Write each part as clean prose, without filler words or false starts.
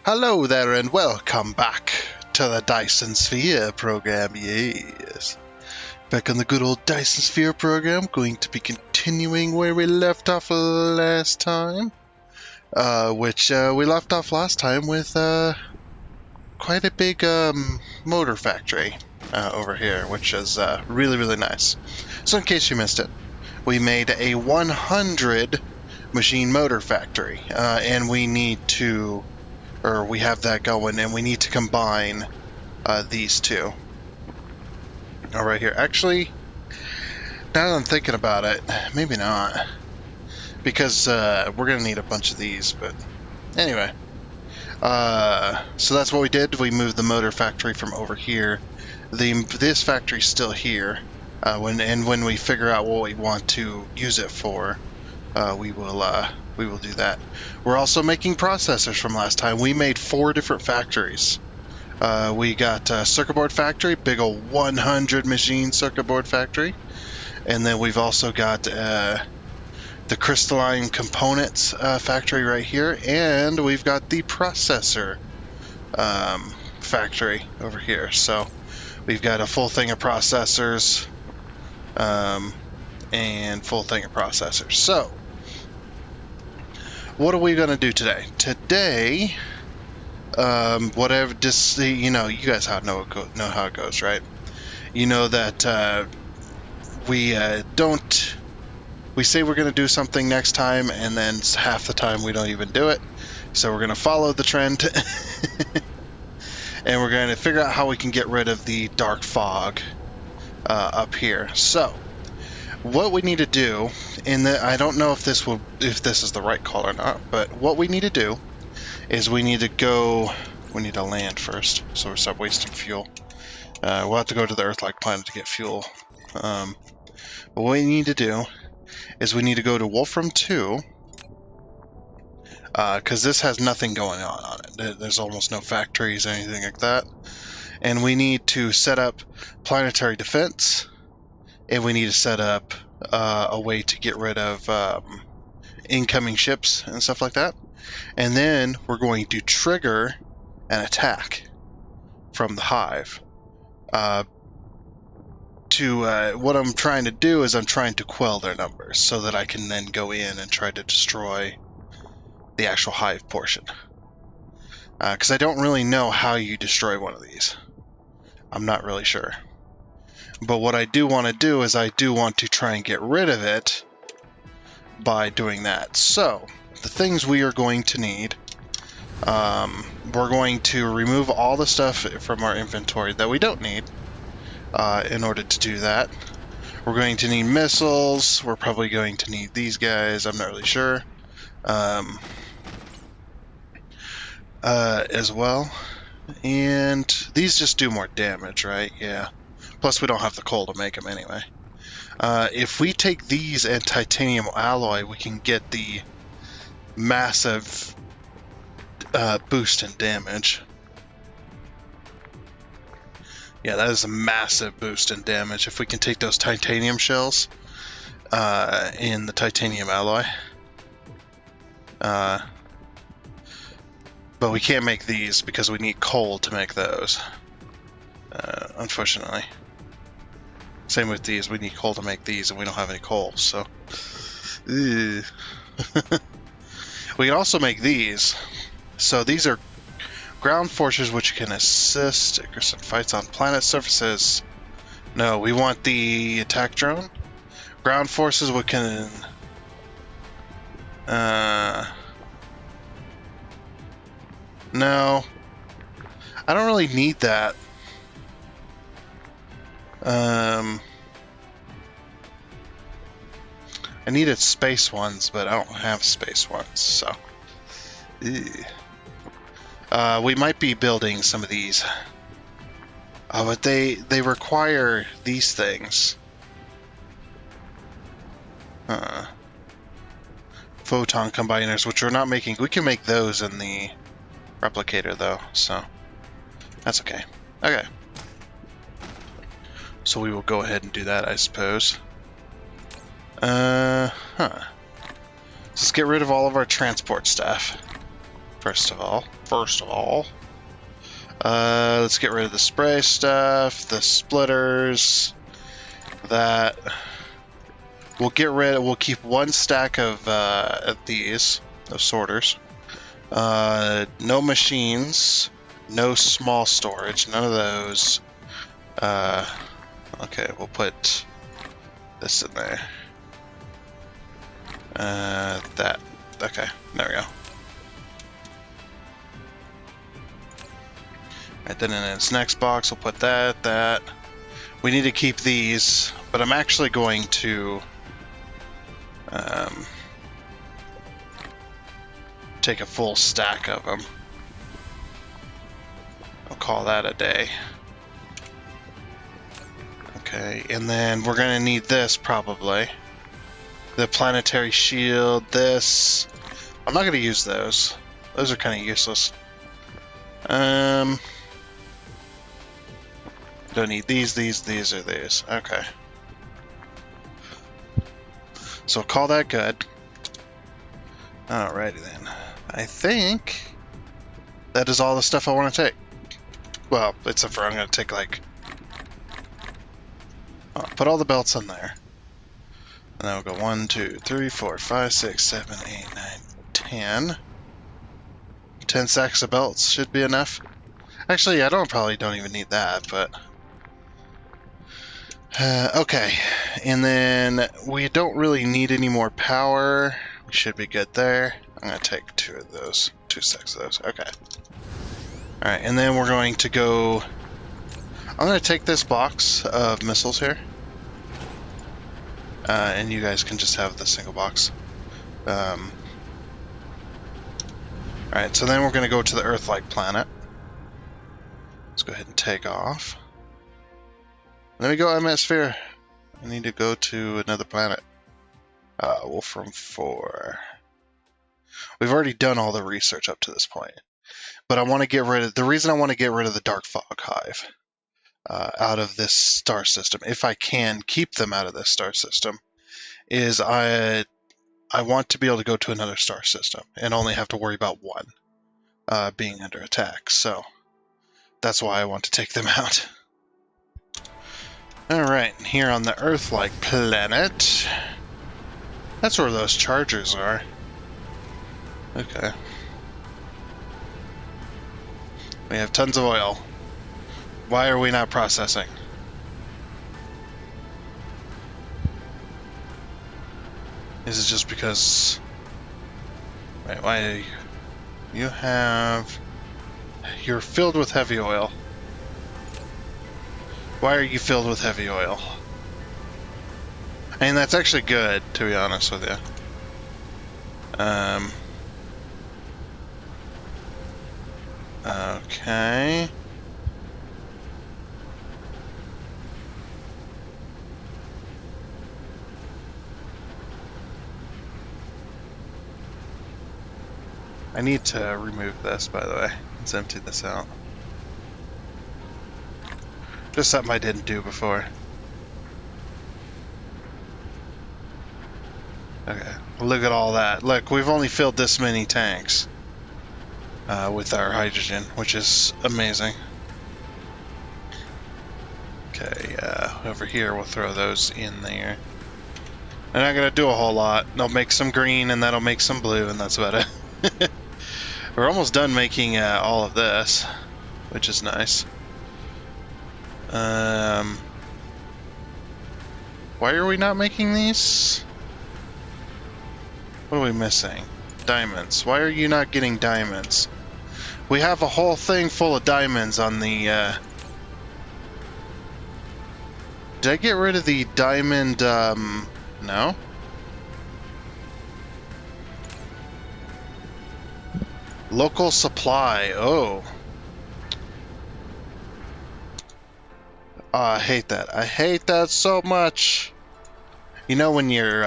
Hello there and welcome back to the Dyson Sphere Program, yes. Back on the good old Dyson Sphere Program, going to be continuing where we left off last time. We left off last time with quite a big motor factory over here, which is really, really nice. So in case you missed it, we made a 100 machine motor factory, and we have that going, and we need to combine these two. Right here. Actually, now that I'm thinking about it, maybe not. Because we're going to need a bunch of these, but anyway. So that's what we did. We moved the motor factory from over here. This factory's still here. When we figure out what we want to use it for, we will do that. We're also making processors from last time. We made 4 different factories. We got a circuit board factory, big old 100 machine circuit board factory. And then we've also got the crystalline components factory right here. And we've got the processor factory over here. So we've got a full thing of processors and full thing of processors. So what are we going to do today? Today, you guys know how it goes, right? You know that we say we're going to do something next time, and then half the time we don't even do it. So we're going to follow the trend, and we're going to figure out how we can get rid of the dark fog up here. So what we need to do, I don't know if this is the right call or not, but what we need to do is we need to land first, so we stop wasting fuel. We'll have to go to the Earth-like planet to get fuel. But what we need to do is we need to go to Wolfram 2, because this has nothing going on it. There's almost no factories or anything like that. And we need to set up planetary defense, and we need to set up a way to get rid of incoming ships and stuff like that. And then we're going to trigger an attack from the hive. What I'm trying to do is I'm trying to quell their numbers so that I can then go in and try to destroy the actual hive portion. Because I don't really know how you destroy one of these. I'm not really sure. But what I do want to do is I do want to try and get rid of it by doing that. So the things we are going to need, we're going to remove all the stuff from our inventory that we don't need in order to do that. We're going to need missiles. We're probably going to need these guys. I'm not really sure. As well. And these just do more damage, right? Yeah. Plus we don't have the coal to make them anyway. If we take these and titanium alloy, we can get the massive boost in damage. Yeah, that is a massive boost in damage if we can take those titanium shells in the titanium alloy. But we can't make these because we need coal to make those, unfortunately. Same with these, we need coal to make these, and we don't have any coal, so... We can also make these. So these are ground forces which can assist in fights on planet surfaces. No, we want the attack drone. Ground forces which can... No. I don't really need that. I needed space ones, but I don't have space ones, so... we might be building some of these. But they require these things. Photon combiners, which we're not making. We can make those in the replicator, though, so... That's okay. Okay. So we will go ahead and do that, I suppose. Let's get rid of all of our transport stuff. First of all, let's get rid of the spray stuff, the splitters, that. We'll keep one stack of these, of sorters. No machines, no small storage, none of those. Okay, we'll put this in there. That. Okay, there we go. Alright, then in its next box, we'll put that. We need to keep these, but I'm actually going to take a full stack of them. I'll call that a day. Okay, and then we're gonna need this probably. The planetary shield, this. I'm not gonna use those. Those are kind of useless. Don't need these, or these. Okay. So I'll call that good. Alrighty then. I think that is all the stuff I want to take. Well, except for I'm going to take like... I'll put all the belts in there. And then we'll go 1, 2, 3, 4, 5, 6, 7, 8, 9, 10. 10 sacks of belts should be enough. Actually, I probably don't even need that, but... okay, and then we don't really need any more power. We should be good there. I'm going to take 2 of those, 2 stacks of those. Okay. Alright, and then we're going to go... I'm going to take this box of missiles here. And you guys can just have the single box. Alright, so then we're going to go to the Earth-like planet. Let's go ahead and take off. Let me go, Sphere. I need to go to another planet. Wolfram 4. We've already done all the research up to this point. But I want to get rid of... The reason I want to get rid of the Dark Fog Hive out of this star system, if I can keep them out of this star system, is I want to be able to go to another star system and only have to worry about one being under attack. So that's why I want to take them out. Alright, here on the Earth-like planet. That's where those chargers are. Okay. We have tons of oil. Why are we not processing? Is it just because... Wait, why do you have... You're filled with heavy oil. Why are you filled with heavy oil? And that's actually good, to be honest with you. Okay. I need to remove this, by the way. Let's empty this out. Just something I didn't do before. Okay, look at all that. Look, we've only filled this many tanks with our hydrogen, which is amazing. Okay, over here we'll throw those in there. They're not going to do a whole lot. They'll make some green and that'll make some blue, and that's about it. We're almost done making all of this, which is nice. Why are we not making these? What are we missing? Diamonds. Why are you not getting diamonds? We have a whole thing full of diamonds on the... Did I get rid of the diamond... No? Local supply. Oh. Oh, I hate that. I hate that so much. You know when you're...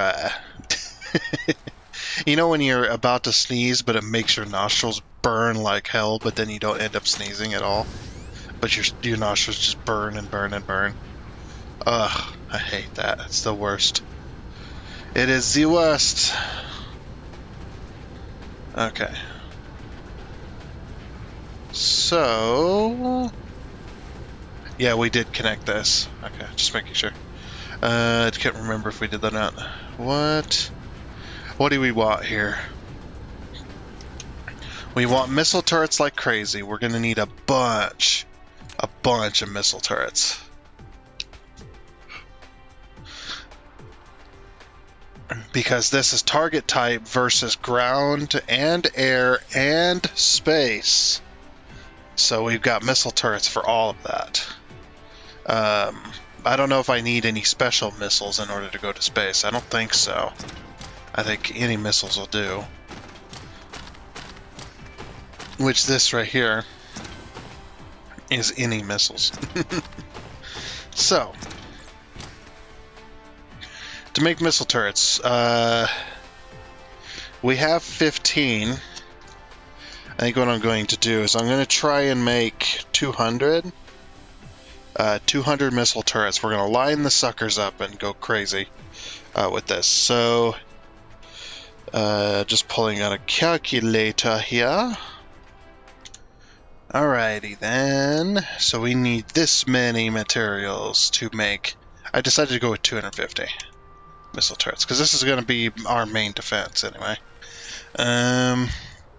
You know when you're about to sneeze, but it makes your nostrils burn like hell, but then you don't end up sneezing at all? But your nostrils just burn and burn and burn. Ugh, I hate that. It's the worst. It is the worst. Okay. So... Yeah, we did connect this. Okay, just making sure. I can't remember if we did that or not. What do we want here? We want missile turrets like crazy. We're gonna need a bunch of missile turrets. Because this is target type versus ground and air and space. So we've got missile turrets for all of that. I don't know if I need any special missiles in order to go to space. I don't think so. I think any missiles will do. Which this right here is any missiles. So, to make missile turrets, we have 15. I think what I'm going to do is I'm going to try and make 200. 200 missile turrets. We're going to line the suckers up and go crazy with this. So, just pulling out a calculator here. Alrighty then. So we need this many materials to make... I decided to go with 250 missile turrets, because this is going to be our main defense anyway.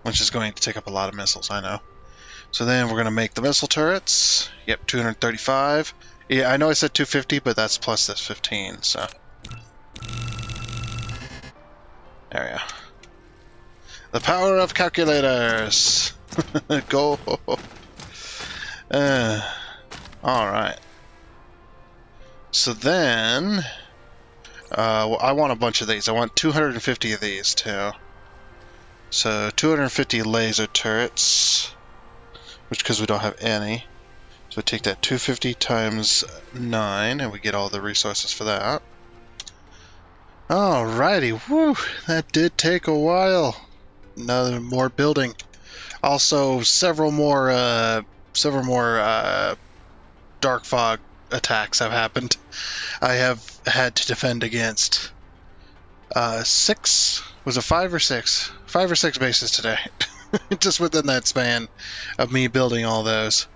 Which is going to take up a lot of missiles, I know. So then we're going to make the missile turrets. Yep, 235. Yeah, I know I said 250, but that's plus this 15, so... There we go. The power of calculators! Go! Alright. So then... well, I want a bunch of these. I want 250 of these, too. So, 250 laser turrets. Which, because we don't have any. So we take that 250 times 9, and we get all the resources for that. Alrighty, woo! That did take a while. Another more building. Also, several more dark fog attacks have happened. I have had to defend against 6. Was it 5 or 6? 5 or 6 bases today. Just within that span of me building all those.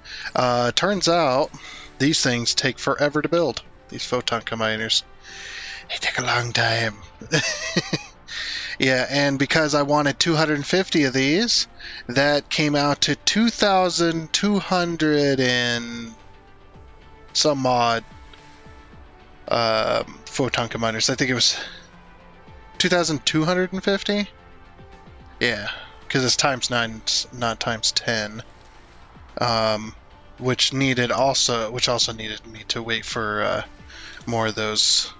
Turns out these things take forever to build. These photon combiners. They take a long time. Yeah, and because I wanted 250 of these, that came out to 2,200 and some odd photon combiners. I think it was 2,250? Yeah, because it's times 9, not times 10. Which also needed me to wait for more of those,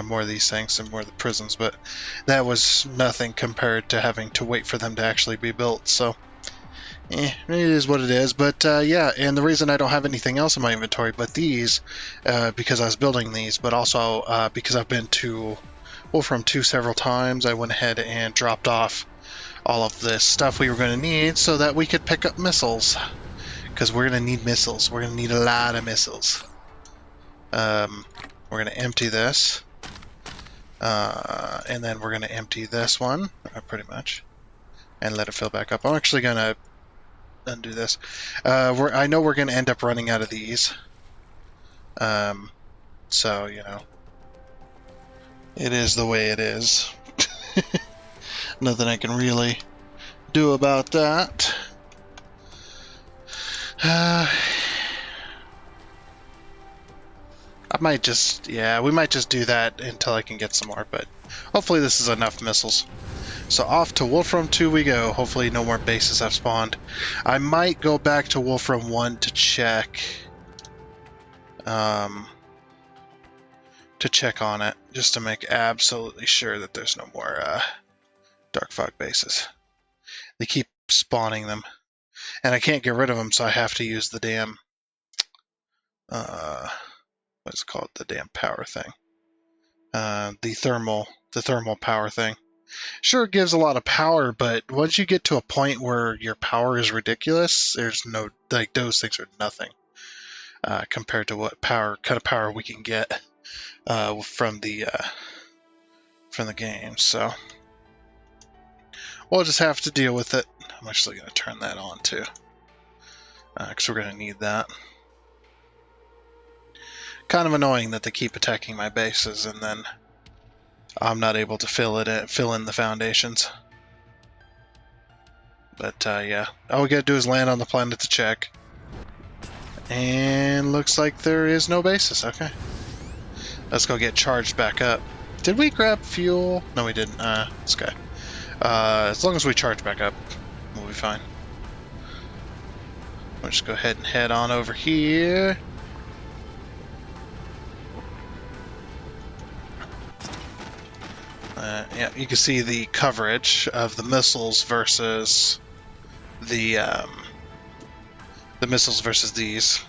more of these things and more of the prisons, but that was nothing compared to having to wait for them to actually be built. So, it is what it is. But yeah, and the reason I don't have anything else in my inventory but these, because I was building these, but also because I've been to Wolfram 2 several times, I went ahead and dropped off all of this stuff we were going to need so that we could pick up missiles. Because we're going to need missiles. We're going to need a lot of missiles. We're going to empty this. And then we're going to empty this one, pretty much. And let it fill back up. I'm actually going to undo this. I know we're going to end up running out of these. So, you know. It is the way it is. Nothing I can really do about that. I might just, we might just do that until I can get some more, but hopefully this is enough missiles. So off to Wolfram 2 we go. Hopefully no more bases have spawned. I might go back to Wolfram 1 to check on it, just to make absolutely sure that there's no more dark fog bases. They keep spawning them. And I can't get rid of them, so I have to use the damn, what's it called? The damn power thing. The thermal power thing. Sure, it gives a lot of power, but once you get to a point where your power is ridiculous, there's no, like, those things are nothing compared to what kind of power we can get from the game. So we'll just have to deal with it. I'm actually going to turn that on too. because we're going to need that. Kind of annoying that they keep attacking my bases and then I'm not able to fill in the foundations. But yeah, all we gotta do is land on the planet to check. And looks like there is no basis. Okay. Let's go get charged back up. Did we grab fuel? No, we didn't. It's okay. As long as we charge back up, we'll be fine. We'll just go ahead and head on over here. Yeah, you can see the coverage of the missiles versus the missiles versus these.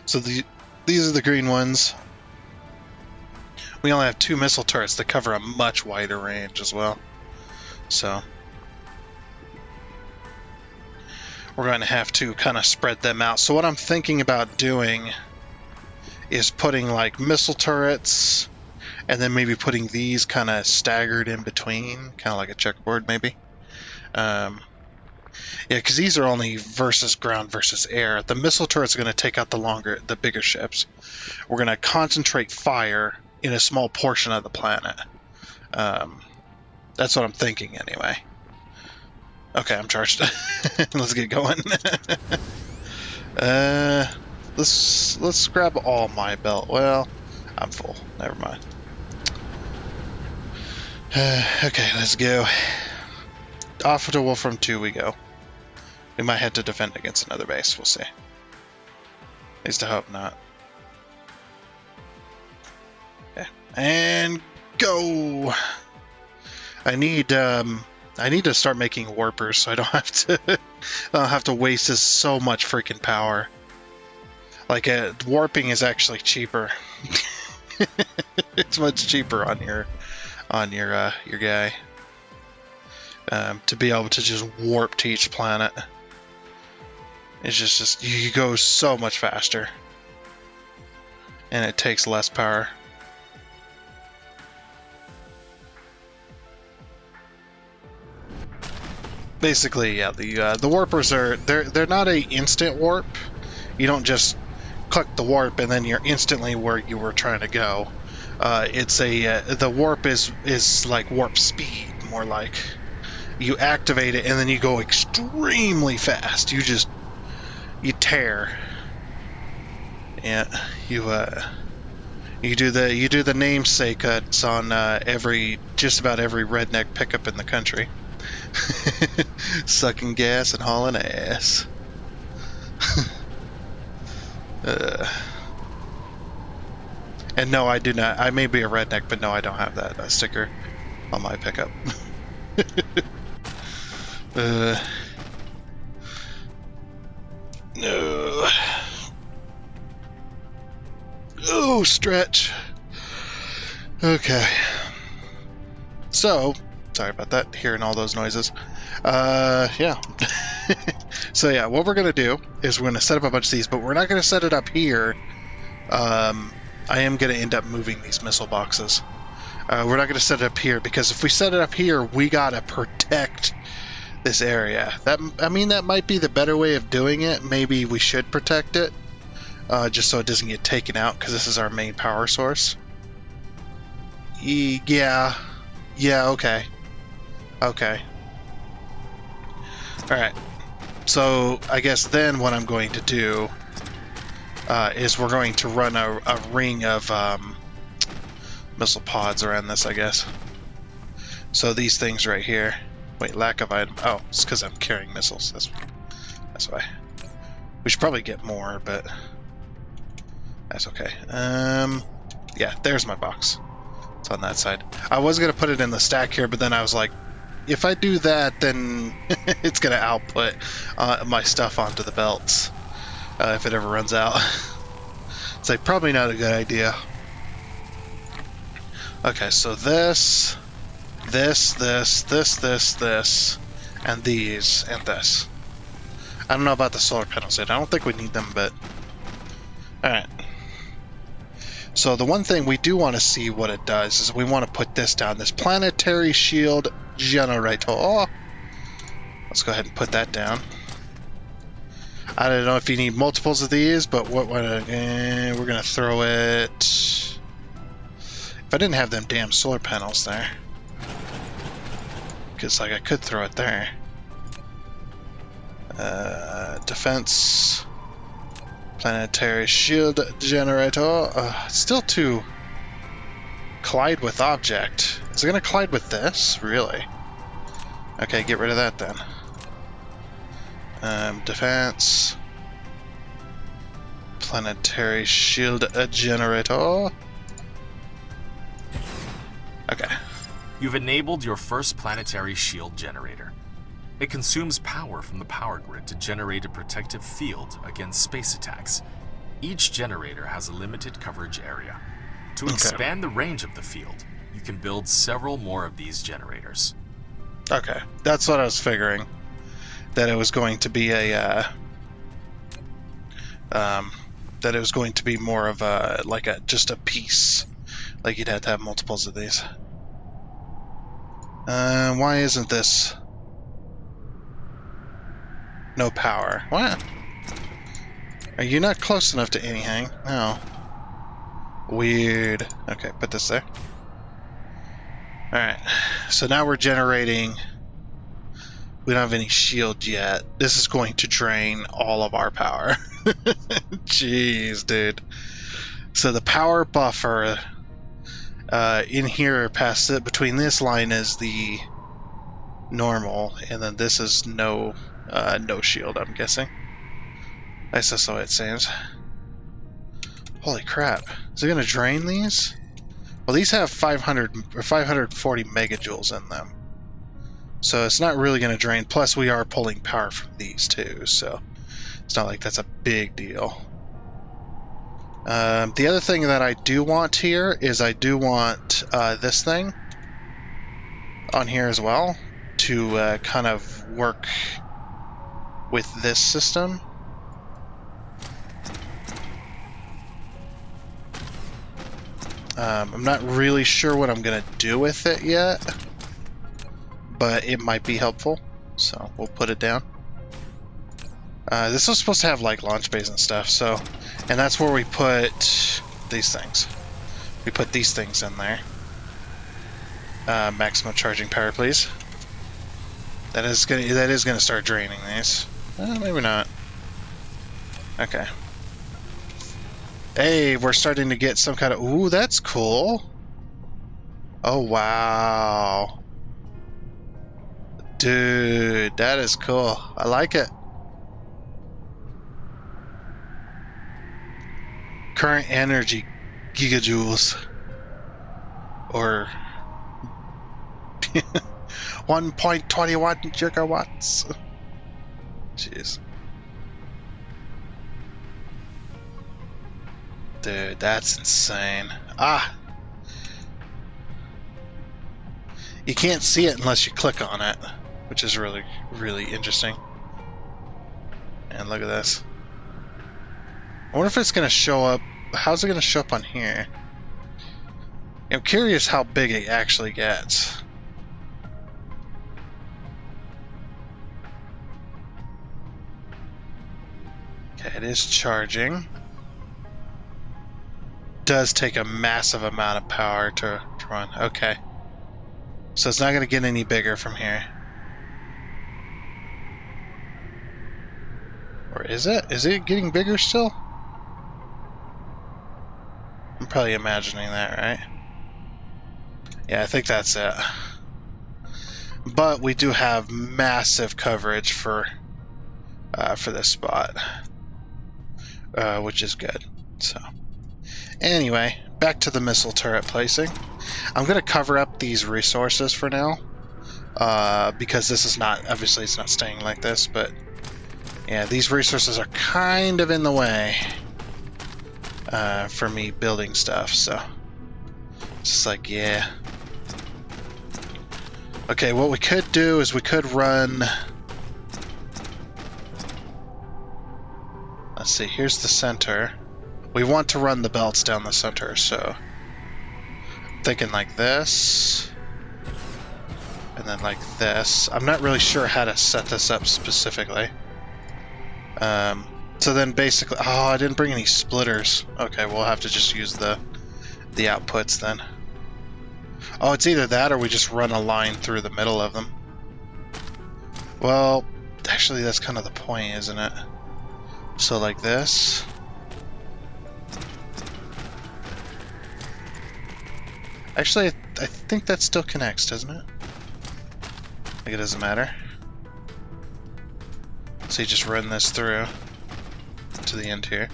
So these are the green ones. We only have 2 missile turrets that cover a much wider range as well. So we're going to have to kind of spread them out. So what I'm thinking about doing is putting like missile turrets and then maybe putting these kind of staggered in between, kind of like a checkerboard maybe. Yeah, because these are only versus ground versus air. The missile turret's are going to take out the bigger ships. We're going to concentrate fire in a small portion of the planet. That's what I'm thinking anyway. Okay, I'm charged. Let's get going. Let's grab all my belt. Well, I'm full. Never mind. Okay, let's go. Off to Wolfram 2 we go. We might have to defend against another base. We'll see. At least I hope not. Okay, and go. I need to start making warpers so I don't have to waste so much freaking power. Like warping is actually cheaper. It's much cheaper on your guy to be able to just warp to each planet. It's just you go so much faster, and it takes less power. Basically, yeah, the warpers they're not a instant warp. You don't just click the warp and then you're instantly where you were trying to go. It's the warp is like warp speed, more like you activate it and then you go extremely fast. You tear. Yeah, you do the namesake cuts on just about every redneck pickup in the country. Sucking gas and hauling ass. And no, I do not. I may be a redneck, but no, I don't have that sticker on my pickup. No. Oh, stretch. Okay. So, sorry about that, hearing all those noises. Yeah. So yeah, what we're going to do is we're going to set up a bunch of these, but we're not going to set it up here. I am going to end up moving these missile boxes. We're not going to set it up here, because if we set it up here, we got to protect this area. That might be the better way of doing it. Maybe we should protect it, just so it doesn't get taken out, because this is our main power source. Yeah, okay. Okay. Alright. So, I guess then what I'm going to do is we're going to run a ring of missile pods around this, I guess. So these things right here. Wait, lack of item. Oh, it's because I'm carrying missiles. That's why. We should probably get more, but that's okay. Yeah, there's my box. It's on that side. I was going to put it in the stack here, but then I was like, if I do that, then it's going to output my stuff onto the belts if it ever runs out. It's like probably not a good idea. Okay, so this, and these, and this. I don't know about the solar panels yet. I don't think we need them, but... Alright. So the one thing we do want to see what it does is we want to put this down. This planetary shield generator. Oh, let's go ahead and put that down. I don't know if you need multiples of these, but we're gonna throw it. If I didn't have them damn solar panels there, because like I could throw it there. Defense, planetary shield generator. Still to collide with object. Is it gonna collide with this? Really? Okay, get rid of that then. Defense, planetary shield generator. Okay. You've enabled your first planetary shield generator. It consumes power from the power grid to generate a protective field against space attacks. Each generator has a limited coverage area. To expand the range of the field, you can build several more of these generators. Okay, that's what I was figuring. That it was going to be that it was going to be more of a just a piece. Like you'd have to have multiples of these. Why isn't this? No power. What? Are you not close enough to anything? No. Weird. Okay, put this there. Alright, so now we're generating. We don't have any shield yet. This is going to drain all of our power. Jeez, dude. So the power buffer in here past it, between this line is the normal, and then this is no shield, I'm guessing. That's just the way it seems. Holy crap. Is it going to drain these? Well, these have 500 or 540 megajoules in them. So it's not really going to drain. Plus, we are pulling power from these too, so it's not like that's a big deal. The other thing that I do want here is I do want this thing on here as well to kind of work with this system. I'm not really sure what I'm going to do with it yet, but it might be helpful, so we'll put it down. This was supposed to have like launch bays and stuff, so, and that's where we put these things. We put these things in there. Maximum charging power, please. That is gonna start draining these. Maybe not. Okay. Hey, we're starting to get some kind of... Ooh, that's cool. Oh, wow. Dude, that is cool. I like it. Current energy gigajoules. Or... 1.21 gigawatts. Jeez. Dude, that's insane. Ah! You can't see it unless you click on it, which is really, really interesting. And look at this. I wonder if it's going to show up. How's it going to show up on here? I'm curious how big it actually gets. Okay, it is charging. Does take a massive amount of power to run. Okay. So it's not going to get any bigger from here. Or is it? Is it getting bigger still? I'm probably imagining that, right? Yeah, I think that's it. But we do have massive coverage for this spot, which is good. So. Anyway, back to the missile turret placing. I'm going to cover up these resources for now, because this is not, obviously it's not staying like this, but yeah, these resources are kind of in the way for me building stuff, so it's just like, yeah. Okay, what we could do is we could run, let's see, here's the center. We want to run the belts down the center, so I'm thinking like this, and then like this. I'm not really sure how to set this up specifically. So then basically, oh, I didn't bring any splitters. Okay, we'll have to just use the outputs then. Oh, it's either that or we just run a line through the middle of them. Well, actually that's kind of the point, isn't it? So like this. Actually, I think that still connects, doesn't it? Like it doesn't matter. So you just run this through to the end here.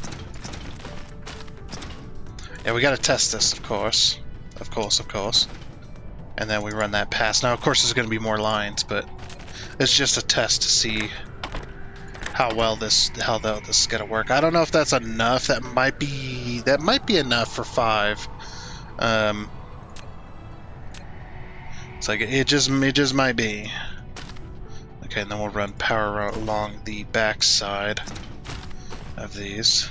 Yeah, we gotta test this, of course. Of course. And then we run that past. Now, of course, there's gonna be more lines, but it's just a test to see how well this is gonna work. I don't know if that's enough. That might be enough for 5. It's like it just might be. Okay, and then we'll run power along the back side of these.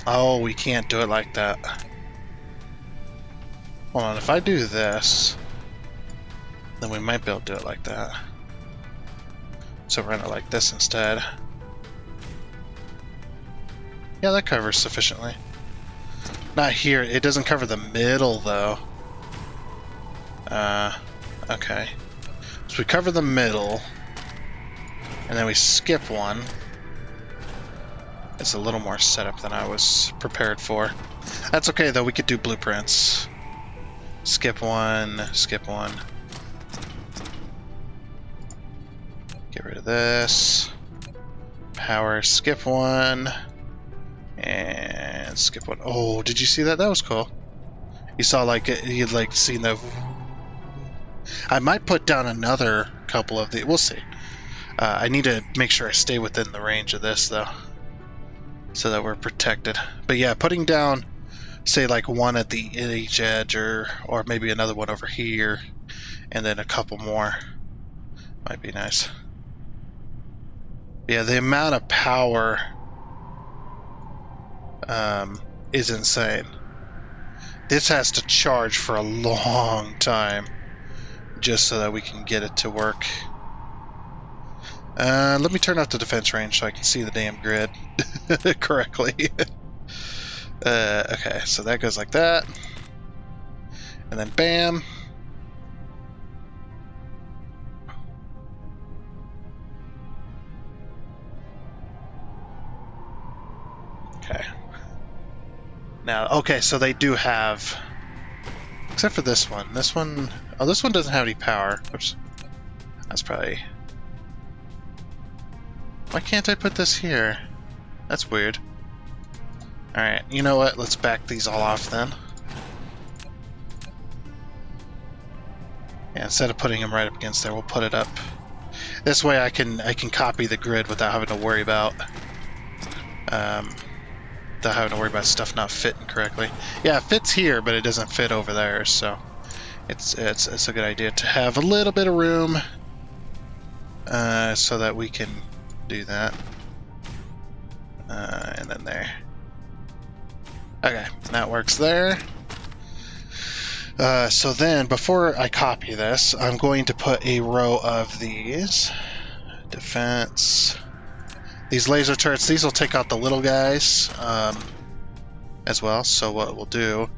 Oh, we can't do it like that. Hold on, if I do this, then we might be able to do it like that. So run it like this instead. Yeah, that covers sufficiently. Not here. It doesn't cover the middle, though. Okay. So we cover the middle, and then we skip one. It's a little more setup than I was prepared for. That's okay, though. We could do blueprints. Skip one, skip one. Get rid of this. Power, skip one. And skip one. Oh, did you see that? That was cool. You saw like you'd like seen the. I might put down another couple of the. We'll see. I need to make sure I stay within the range of this though, so that we're protected. But yeah, putting down, say like one at each edge, or maybe another one over here, and then a couple more, might be nice. Yeah, the amount of power is insane. This has to charge for a long time just so that we can get it to work. Let me turn off the defense range so I can see the damn grid correctly. Okay, so that goes like that. And then bam. Okay. Now, okay, so they do have, except for this one. This one, oh, this one doesn't have any power. Oops. That's probably, why can't I put this here? That's weird. Alright, you know what? Let's back these all off then. Yeah, instead of putting them right up against there, we'll put it up. This way I can copy the grid without having to worry about stuff not fitting correctly. Yeah, it fits here, but it doesn't fit over there, so it's a good idea to have a little bit of room so that we can do that. And then there. Okay, that works there. So then, before I copy this, I'm going to put a row of these. Defense. These laser turrets, these will take out the little guys as well. So what we'll do...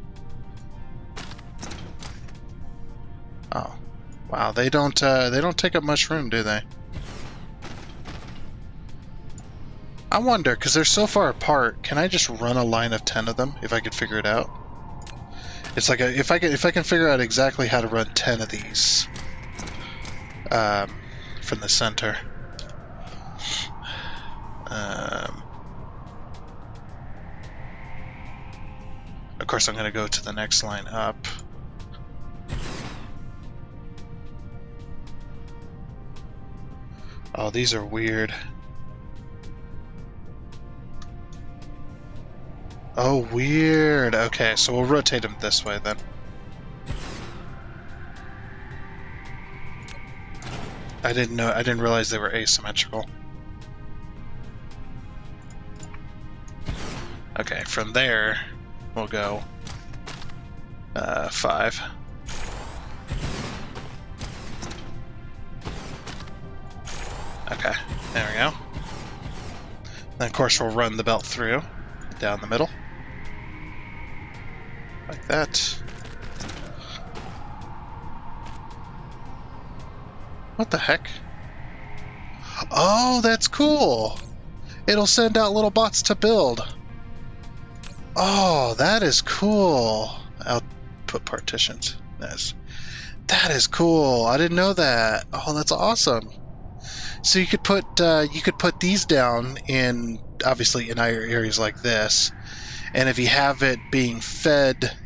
Oh, wow, they don't take up much room, do they? I wonder, because they're so far apart, can I just run a line of 10 of them if I could figure it out? It's like if I can figure out exactly how to run 10 of these from the center. Of course, I'm going to go to the next line up. Oh, these are weird. Oh, weird. Okay, so we'll rotate them this way then. I didn't realize they were asymmetrical. Okay, from there, we'll go 5. Okay, there we go. Then, of course, we'll run the belt through, down the middle. Like that. What the heck? Oh, that's cool! It'll send out little bots to build. Oh, that is cool. Output partitions. Nice. That is cool. I didn't know that. Oh, that's awesome. So you could put these down in, obviously, in areas like this, and if you have it being fed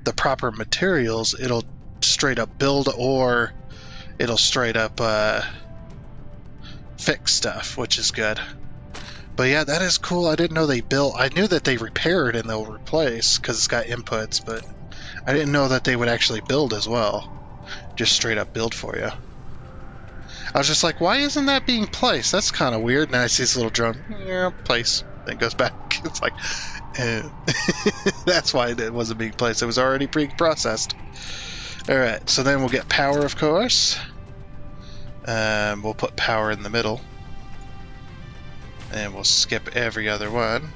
the proper materials, it'll straight up build, or it'll straight up fix stuff, which is good. But yeah, that is cool. I didn't know they built. I knew that they repaired and they'll replace because it's got inputs, but I didn't know that they would actually build as well. Just straight up build for you. I was just like, why isn't that being placed? That's kind of weird. And then I see this little drone, yeah, place. Then it goes back. It's like, that's why it wasn't being placed. It was already pre-processed. All right, so then we'll get power, of course. We'll put power in the middle. And we'll skip every other one.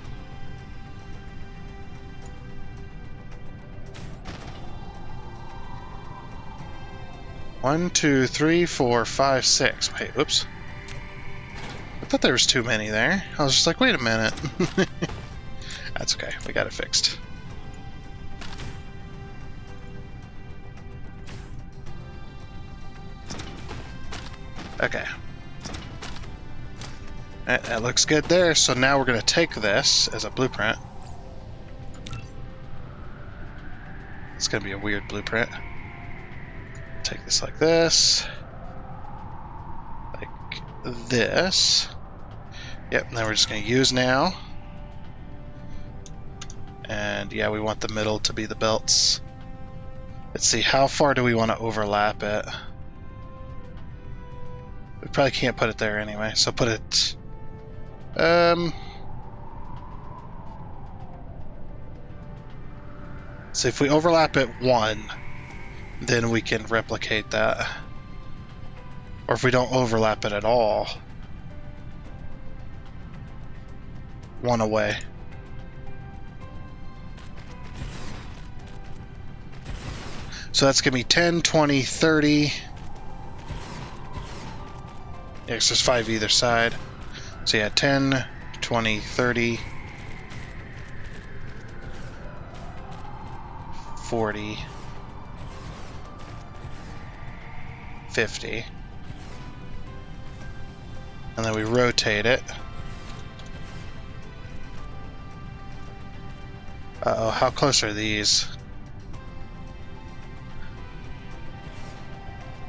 One, two, three, four, five, six. Wait, whoops. I thought there was too many there. I was just like, wait a minute. That's okay. We got it fixed. Okay. That looks good there. So now we're going to take this as a blueprint. It's going to be a weird blueprint. Take this like this. Like this. Yep, and then we're just going to use now. And yeah, we want the middle to be the belts. Let's see, how far do we want to overlap it? We probably can't put it there anyway, so put it... So if we overlap it 1, then we can replicate that. Or if we don't overlap it at all, 1 away. So that's going to be 10, 20, 30. Yeah, 'cause there's 5 either side. So yeah, 10, 20, 30, 40, 50. And then we rotate it. Uh-oh, how close are these?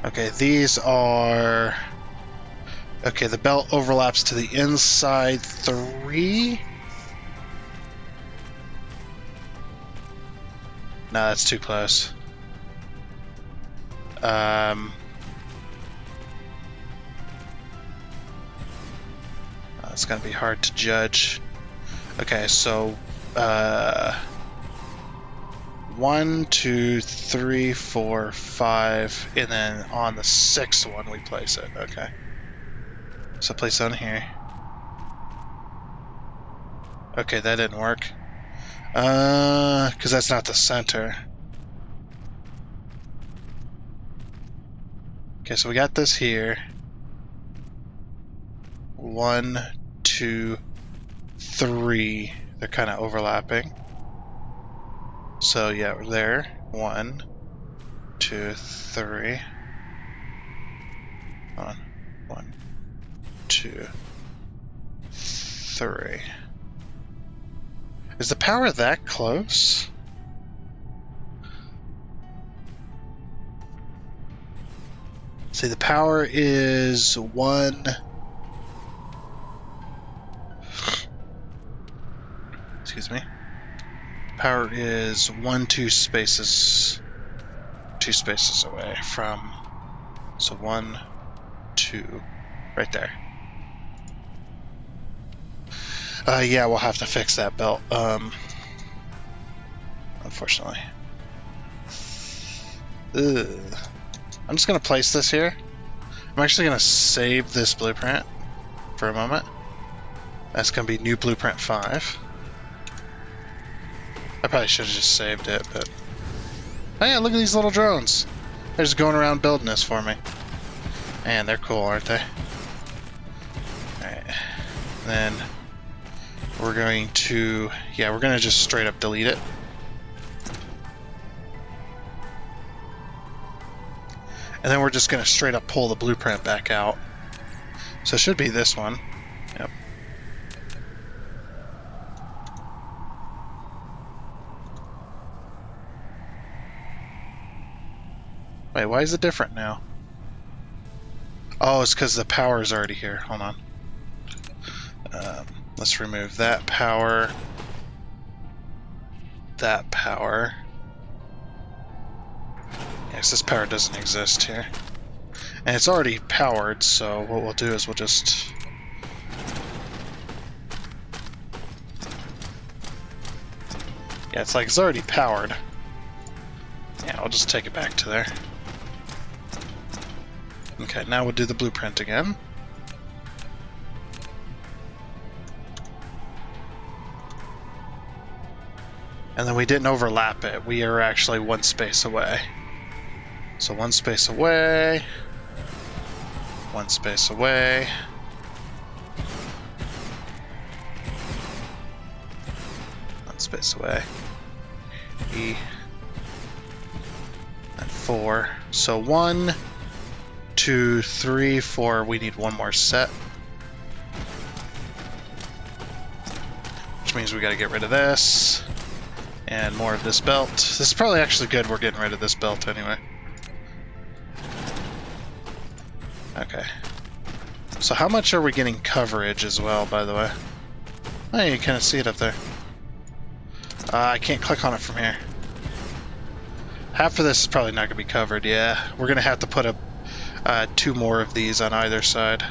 Okay, these are... Okay, the belt overlaps to the inside 3. No, that's too close. It's gonna be hard to judge. Okay, so 1, 2, 3, 4, 5, and then on the 6th one we place it. Okay. So place on here. Okay, that didn't work. Because that's not the center. Okay, so we got this here. 1, 2, 3. They're kind of overlapping. So yeah, we're there. 1, 2, 3. On 1, 2, 3. Is the power that close? See, the power is 1. Excuse me. Power is 1, 2 spaces. 2 spaces away from. So 1, 2, right there. Yeah, we'll have to fix that belt. Unfortunately. Ugh. I'm just gonna place this here. I'm actually gonna save this blueprint for a moment. That's gonna be new blueprint 5. I probably should have just saved it, but... Oh yeah, look at these little drones. They're just going around building this for me. Man, they're cool, aren't they? Alright. Then we're going to... Yeah, we're going to just straight up delete it. And then we're just going to straight up pull the blueprint back out. So it should be this one. Yep. Wait, why is it different now? Oh, it's because the power is already here. Hold on. Let's remove that power. That power. Yes, this power doesn't exist here. And it's already powered, so what we'll do is we'll just... Yeah, it's like it's already powered. Yeah, I'll just take it back to there. Okay, now we'll do the blueprint again. And then we didn't overlap it. We are actually one space away. So one space away. One space away. One space away. E. And 4. So 1, 2, 3, 4. We need one more set. Which means we gotta get rid of this. And more of this belt. This is probably actually good we're getting rid of this belt anyway. Okay. So how much are we getting coverage as well, by the way? Oh, you kind of see it up there. I can't click on it from here. Half of this is probably not going to be covered, yeah. We're going to have to put up 2 more of these on either side.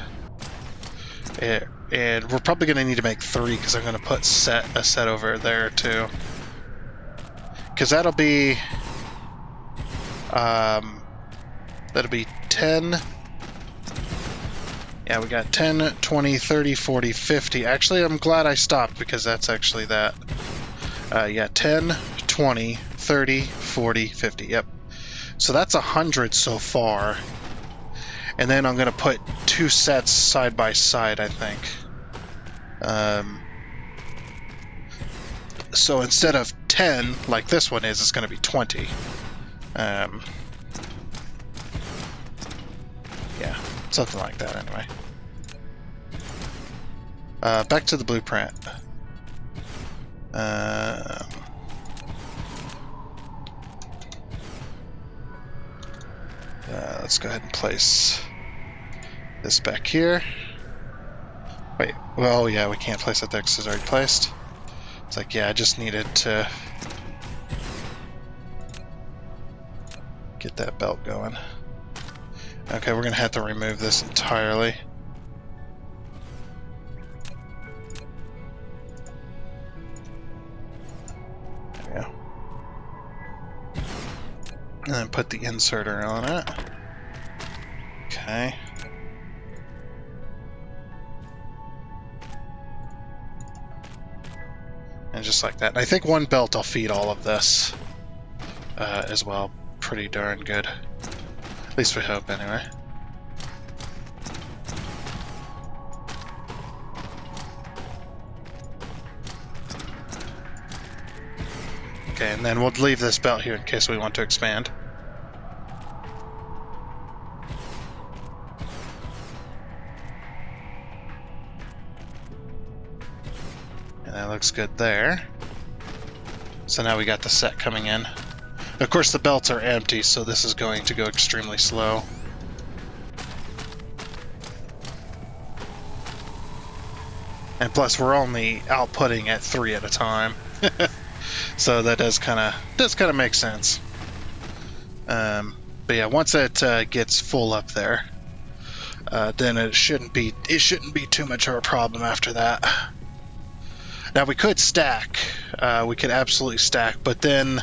And we're probably going to need to make 3 because I'm going to put a set over there too. Because that'll be 10. Yeah, we got 10, 20, 30, 40, 50. Actually, I'm glad I stopped because that's actually that. Yeah, 10, 20, 30, 40, 50. Yep. So that's 100 so far. And then I'm going to put 2 sets side by side, I think. So instead of 10, like this one is, it's going to be 20. Yeah, something like that anyway. Back to the blueprint. Let's go ahead and place this back here. Wait, well, yeah, we can't place it there because it's already placed. It's like, yeah, I just needed to get that belt going. Okay, we're gonna have to remove this entirely. There we go. And then put the inserter on it. Okay. And just like that. And I think one belt will feed all of this as well. Pretty darn good. At least we hope, anyway. Okay, and then we'll leave this belt here in case we want to expand. And that looks good there. So now we got the set coming in. Of course, the belts are empty, so this is going to go extremely slow. And plus, we're only outputting at 3 at a time, so that does kind of make sense. But yeah, once it gets full up there, then it shouldn't be too much of a problem after that. Now we could stack. We could absolutely stack, but then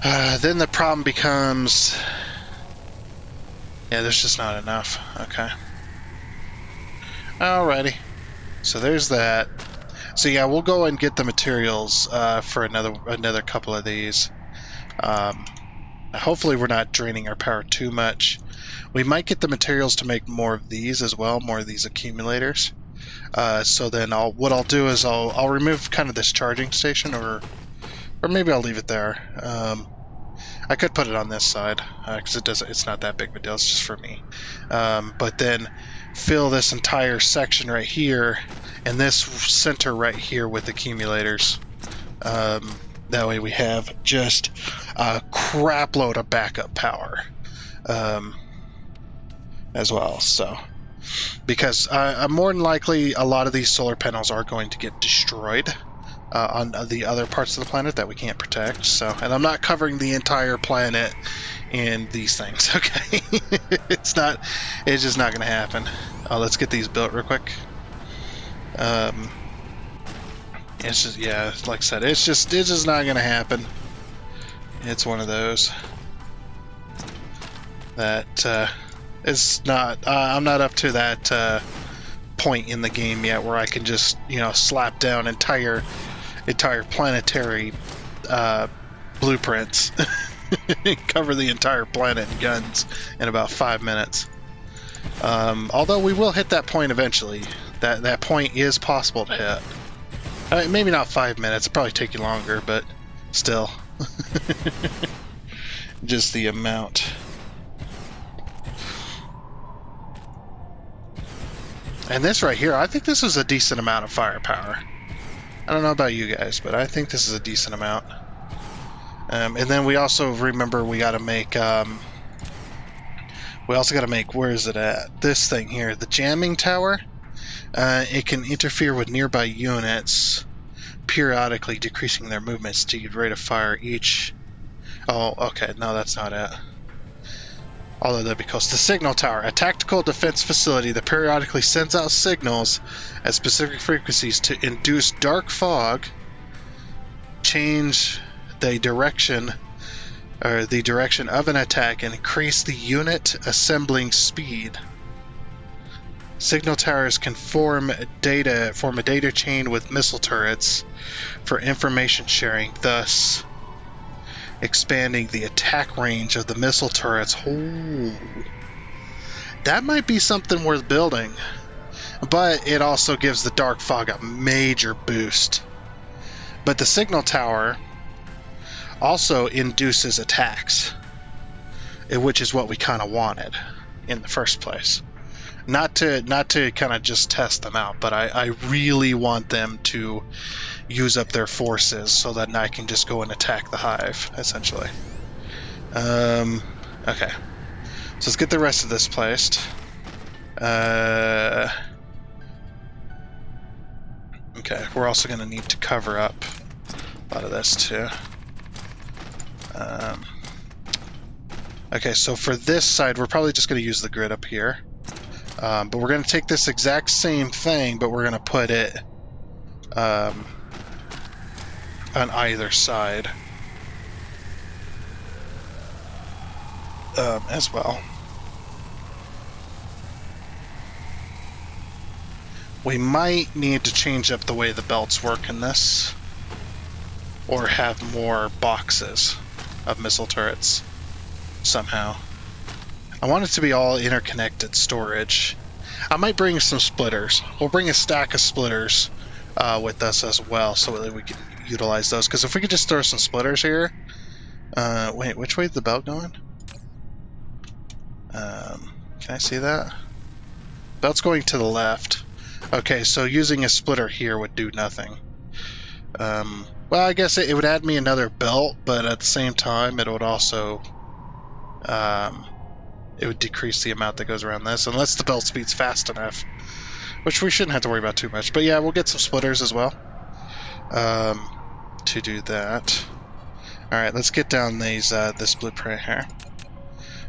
the problem becomes, yeah, there's just not enough. Okay. Alrighty. So there's that. So yeah, we'll go and get the materials for another couple of these. Hopefully we're not draining our power too much. We might get the materials to make more of these as well, more of these accumulators. So then what I'll do is I'll remove kind of this charging station, or maybe I'll leave it there. I could put it on this side because it's not that big of a deal. It's just for me. But then fill this entire section right here and this center right here with accumulators. That way we have just a crap load of backup power as well. So, because more than likely a lot of these solar panels are going to get destroyed on the other parts of the planet that we can't protect. So, and I'm not covering the entire planet in these things. Okay, it's just not going to happen. Let's get these built real quick. It's just, yeah, like I said, it's just not going to happen. It's one of those that it's not. I'm not up to that point in the game yet where I can just, slap down entire planetary blueprints, cover the entire planet in guns in about 5 minutes. Although we will hit that point eventually. That point is possible to hit. Maybe not 5 minutes, it'll probably take you longer, but still. Just the amount. And this right here, I think this is a decent amount of firepower. I don't know about you guys, but I think this is a decent amount. And then we also, remember, we got to make... we also got to make, where is it at? This thing here, the jamming tower. It can interfere with nearby units, periodically decreasing their movement speed, rate of fire each. Oh, okay, no, that's not it. Although that'd be close. The signal tower, a tactical defense facility that periodically sends out signals at specific frequencies to induce dark fog, change the direction of an attack, and increase the unit assembling speed. Signal towers can form a data chain with missile turrets for information sharing, thus expanding the attack range of the missile turrets. Oh, that might be something worth building. But it also gives the dark fog a major boost. But the signal tower also induces attacks, which is what we kind of wanted in the first place. Not to kind of just test them out, but I really want them to use up their forces so that I can just go and attack the hive, essentially. Okay. So let's get the rest of this placed. Okay, we're also going to need to cover up a lot of this too. Okay, so for this side, we're probably just going to use the grid up here. But we're going to take this exact same thing, but we're going to put it on either side as well. We might need to change up the way the belts work in this, or have more boxes of missile turrets somehow. I want it to be all interconnected storage. I might bring some splitters. We'll bring a stack of splitters with us as well, so that we can utilize those. Because if we could just throw some splitters here... wait, which way is the belt going? Can I see that? Belt's going to the left. Okay, so using a splitter here would do nothing. Well, I guess it would add me another belt, but at the same time, it would also... it would decrease the amount that goes around this, unless the belt speed's fast enough, which we shouldn't have to worry about too much. But yeah, we'll get some splitters as well to do that. Alright, let's get down these this blueprint here.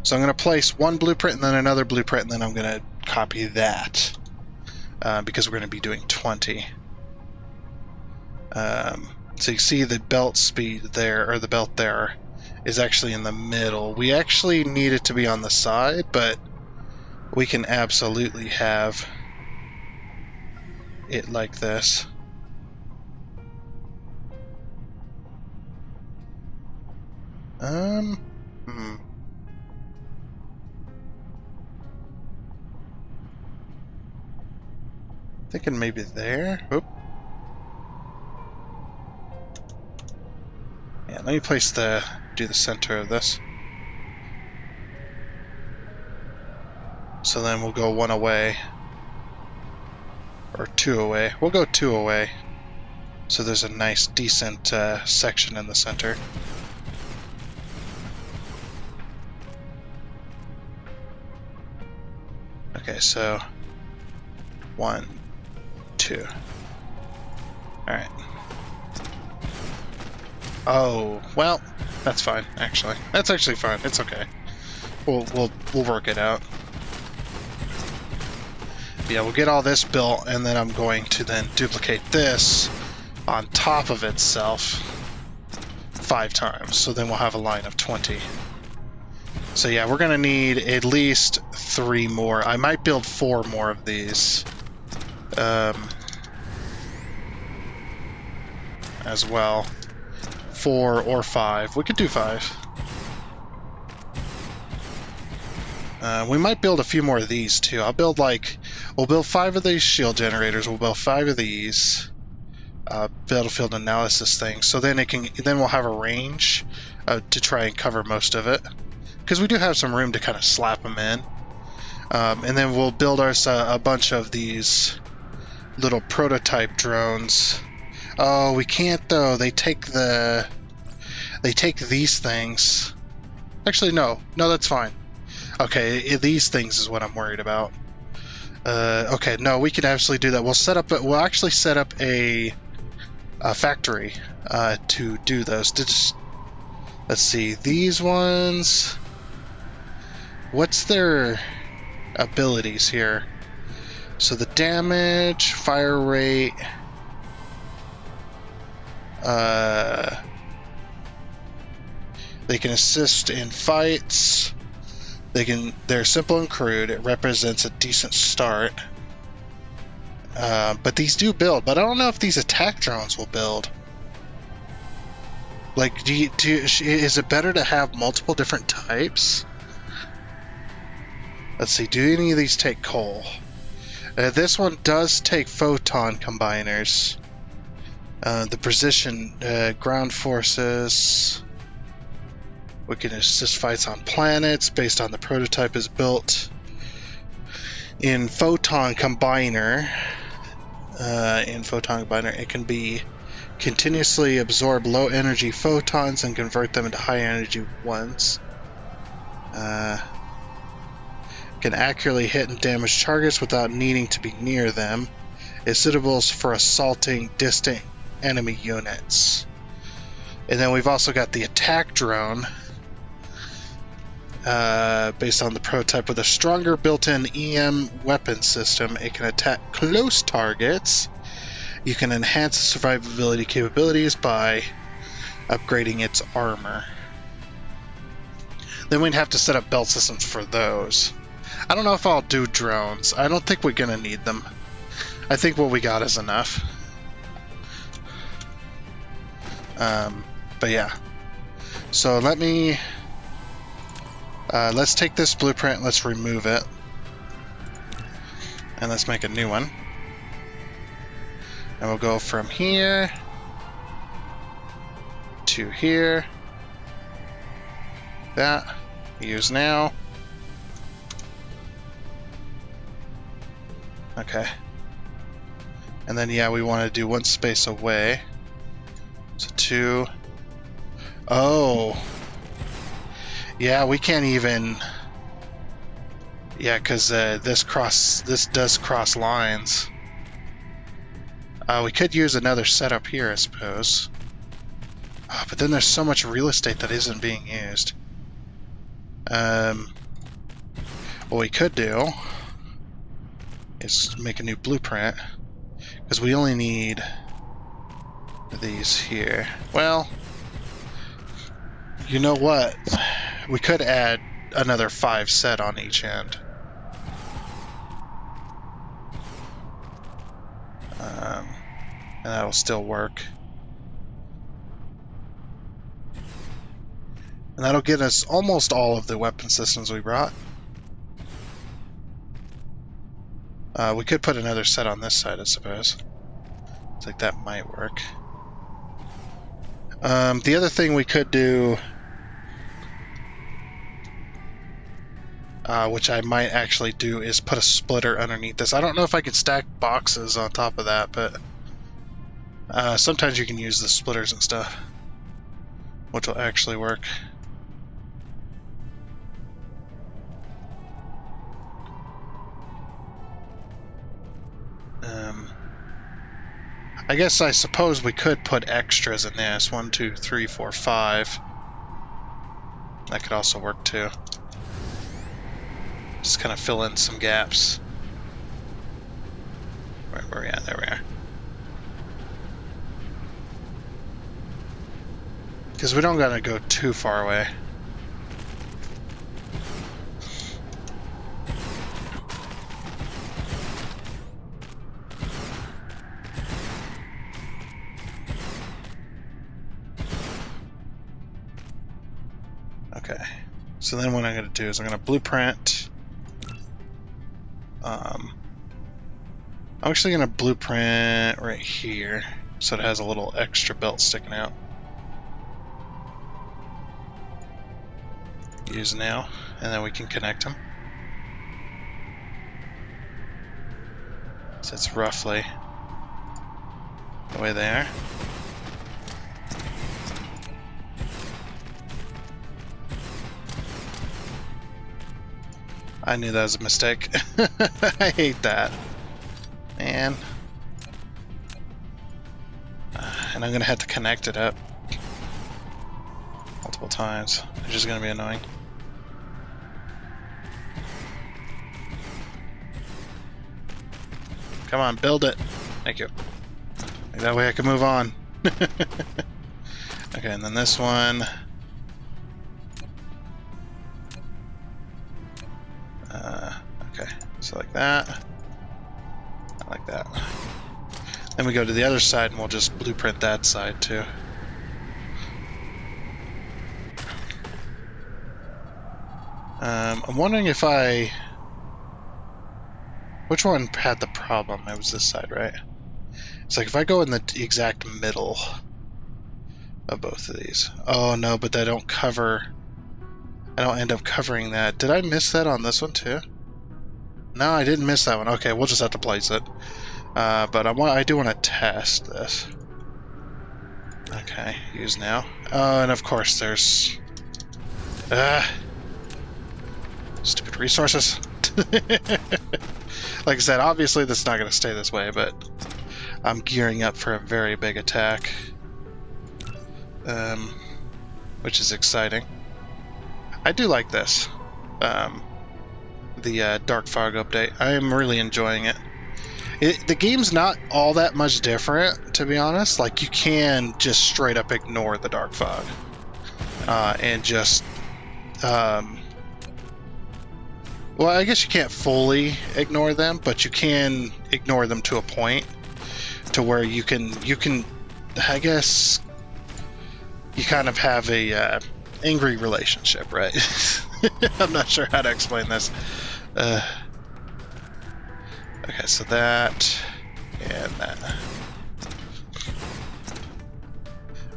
So I'm going to place one blueprint and then another blueprint, and then I'm going to copy that because we're going to be doing 20. So you see the belt speed there, or the belt there, is actually in the middle. We actually need it to be on the side, but we can absolutely have it like this. Thinking maybe there. Oop. Yeah, let me do the center of this. So then we'll go one away. Or two away. We'll go two away. So there's a nice, decent section in the center. Okay, so 1, 2. Alright. Oh, well, that's fine, actually. That's actually fine. It's okay. We'll work it out. Yeah, we'll get all this built, and then I'm going to then duplicate this on top of itself 5 times. So then we'll have a line of 20. So yeah, we're gonna need at least 3 more. I might build 4 more of these as well. 4 or 5. We could do 5. We might build a few more of these too. We'll build 5 of these shield generators. We'll build 5 of these battlefield analysis things. So then we'll have a range to try and cover most of it, because we do have some room to kind of slap them in. And then we'll build a bunch of these little prototype drones. Oh, we can't though. They take these things. Actually, no, that's fine. Okay, these things is what I'm worried about. Okay, no, we can actually do that. We'll actually set up a factory to do those. Let's see, these ones. What's their abilities here? So the damage, fire rate. They can assist in fights. They're simple and crude. It represents a decent start. But these do build. But I don't know if these attack drones will build. Like, is it better to have multiple different types? Let's see. Do any of these take coal? This one does take photon combiners. The precision ground forces. We can assist fights on planets based on the prototype is built. In photon combiner, it can be continuously absorb low energy photons and convert them into high energy ones. Can accurately hit and damage targets without needing to be near them. Is suitable for assaulting distant enemy units. And then we've also got the attack drone. Based on the prototype with a stronger built-in EM weapon system, it can attack close targets. You can enhance the survivability capabilities by upgrading its armor. Then we'd have to set up belt systems for those. I don't know if I'll do drones. I don't think we're gonna need them. I think what we got is enough. But yeah. So let's take this blueprint, let's remove it, and let's make a new one. And we'll go from here to here. That. Use now. Okay. And then, yeah, we want to do 1 space away. So 2. Oh. Yeah, we can't even... Yeah, because this does cross lines. We could use another setup here, I suppose. But then there's so much real estate that isn't being used. What we could do is make a new blueprint, because we only need these here. Well, you know what? We could add another 5 set on each end. And that'll still work. And that'll get us almost all of the weapon systems we brought. We could put another set on this side, I suppose. I think that might work. The other thing we could do, which I might actually do, is put a splitter underneath this. I don't know if I could stack boxes on top of that, but sometimes you can use the splitters and stuff, which will actually work. I guess I suppose we could put extras in this. 1, 2, 3, 4, 5. That could also work too. Just kind of fill in some gaps. Where are we at? There we are. Because we don't gotta go too far away. Okay, so then what I'm going to do is I'm going to blueprint. I'm actually going to blueprint right here, so it has a little extra belt sticking out. Use now, and then we can connect them. So it's roughly the way they are. I knew that was a mistake. I hate that. Man. And I'm going to have to connect it up multiple times, which is going to be annoying. Come on, build it. Thank you. That way I can move on. Okay, and then this one. Okay, so like that. Like that. Then we go to the other side and we'll just blueprint that side too. I'm wondering if which one had the problem? It was this side, right? It's like if I go in the exact middle of both of these. Oh no, but I don't end up covering that. Did I miss that on this one too? No, I didn't miss that one. Okay, we'll just have to place it. But I do want to test this. Okay, use now. And of course there's stupid resources. Like I said, obviously this is not going to stay this way, but I'm gearing up for a very big attack, which is exciting. I do like this, the Dark Fog update. I am really enjoying it. The game's not all that much different, to be honest. Like, you can just straight up ignore the Dark Fog and just well, I guess you can't fully ignore them, but you can ignore them to a point to where you can I guess you kind of have a angry relationship, right? I'm not sure how to explain this. Okay, so that and that.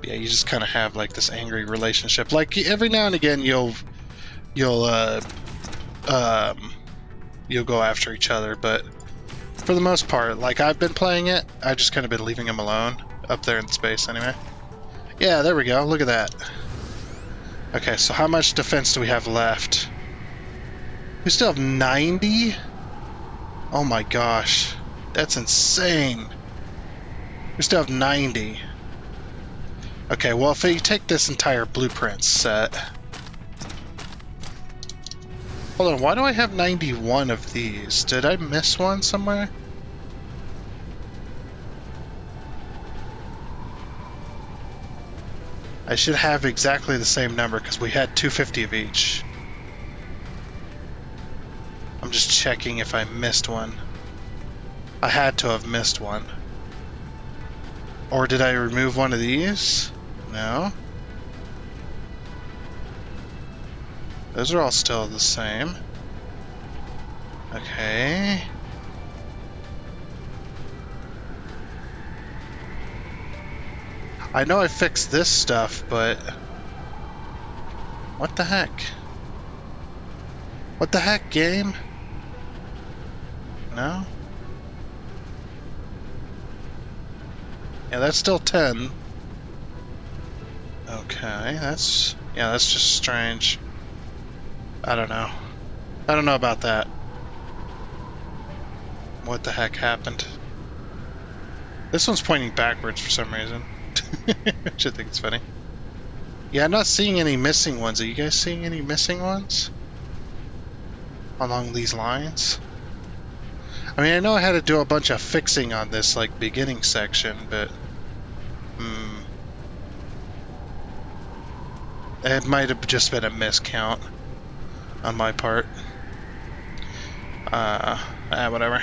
Yeah, you just kind of have like this angry relationship. Like every now and again, you'll go after each other, but for the most part, like I've been playing it, I've just kind of been leaving him alone up there in space anyway. Yeah, there we go. Look at that. Okay, so how much defense do we have left? We still have 90? Oh my gosh. That's insane. We still have 90. Okay, well, if you take this entire blueprint set... Hold on, why do I have 91 of these? Did I miss one somewhere? I should have exactly the same number because we had 250 of each. I'm just checking if I missed one. I had to have missed one. Or did I remove one of these? No. Those are all still the same. Okay. I know I fixed this stuff, but... What the heck? What the heck, game? No? Yeah, that's still 10. Okay, that's... Yeah, that's just strange. I don't know. I don't know about that. What the heck happened? This one's pointing backwards for some reason. Which I think is funny. Yeah, I'm not seeing any missing ones. Are you guys seeing any missing ones? Along these lines? I mean, I know I had to do a bunch of fixing on this, like, beginning section, but... It might have just been a miscount on my part. Whatever.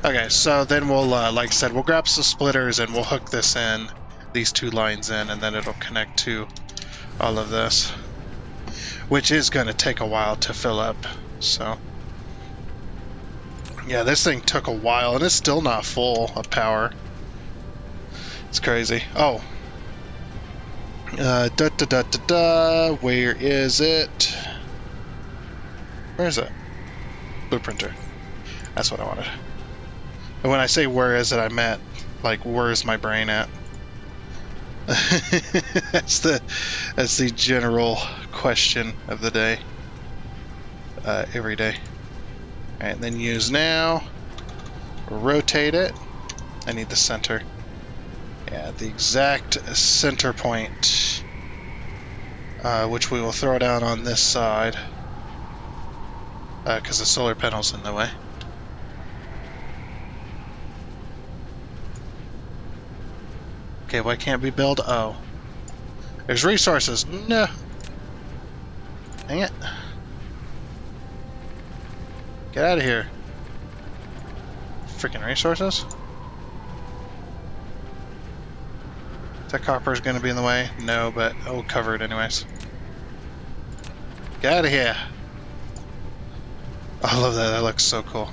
Okay, so then we'll, like I said, we'll grab some splitters and we'll hook this in, these two lines in, and then it'll connect to all of this. Which is going to take a while to fill up, so... Yeah, this thing took a while, and it's still not full of power. It's crazy. Oh. Where is it? Where is it? Blueprinter. That's what I wanted. And when I say where is it, I meant, like, where is my brain at? That's the general question of the day. Every day. Alright, then use now. Rotate it. I need the center. Yeah, the exact center point. Which we will throw down on this side. Because the solar panel's in the way. Okay, why can't we build? Oh. There's resources. No. Dang it. Get out of here. Freaking resources. That copper is going to be in the way? No, but oh, cover it anyways. Get out of here. I love that. That looks so cool.